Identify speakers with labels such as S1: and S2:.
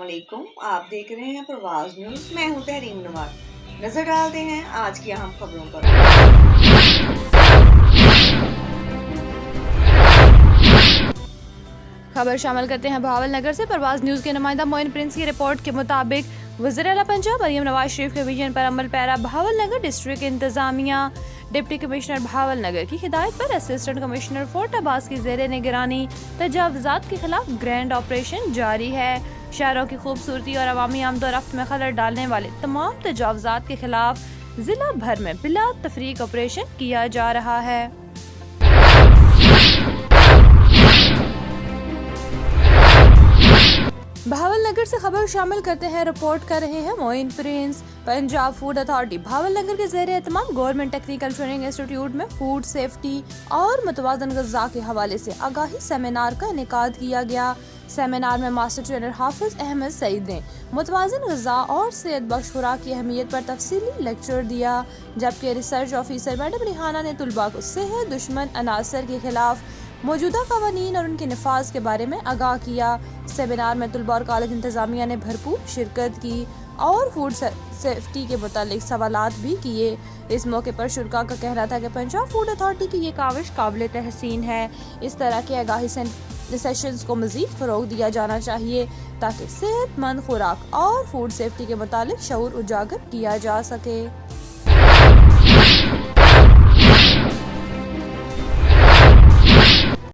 S1: علیکم، آپ دیکھ رہے ہیں پرواز نیوز۔ میں ہوں تحریم نواز۔ نظر ڈالتے ہیں آج کی اہم خبروں پر۔
S2: خبر شامل کرتے ہیں بہاول نگر سے۔ پرواز نیوز کے نمائندہ معین پرنس کی رپورٹ کے مطابق وزیر اعلیٰ پنجاب مریم نواز شریف کے ویژن پر عمل پیرا بہاول نگر ڈسٹرکٹ انتظامیہ ڈپٹی کمشنر بہاول نگر کی ہدایت پر اسسٹنٹ کمشنر فورٹ عباس کی زیر نگرانی تجاوزات کے خلاف گرینڈ آپریشن جاری ہے۔ شہروں کی خوبصورتی اور عوامی آمد و رفت میں خلل ڈالنے والے تمام تجاوزات کے خلاف ضلع بھر میں بلا تفریق آپریشن کیا جا رہا ہے۔ بہاول نگر سے خبر شامل کرتے ہیں، رپورٹ کر رہے ہیں Moin Prince. Punjab food authority Bahawalnagar کے زیر اہتمام گورنمنٹ ٹیکنیکل ٹریننگ انسٹی ٹیوٹ میں فوڈ سیفٹی اور متوازن غذا کے حوالے سے آگاہی سیمینار کا انعقاد کیا گیا۔ سیمینار میں ماسٹر ٹرینر حافظ احمد سعید نے متوازن غذا اور صحت بخش خوراک کی اہمیت پر تفصیلی لیکچر دیا، جبکہ ریسرچ آفیسر میڈم ریحانہ نے طلباء کو صحت دشمن عناصر کے خلاف موجودہ قوانین اور ان کے نفاذ کے بارے میں آگاہ کیا۔ سیمینار میں طلباء اور کالج انتظامیہ نے بھرپور شرکت کی اور فوڈ سیفٹی کے متعلق سوالات بھی کیے۔ اس موقع پر شرکاء کا کہنا تھا کہ پنجاب فوڈ اتھارٹی کی یہ کاوش قابل تحسین ہے۔ اس طرح کے آگاہی سیشنز کو مزید فروغ دیا جانا چاہیے تاکہ صحت مند خوراک اور فوڈ سیفٹی کے متعلق شعور اجاگر کیا جا سکے۔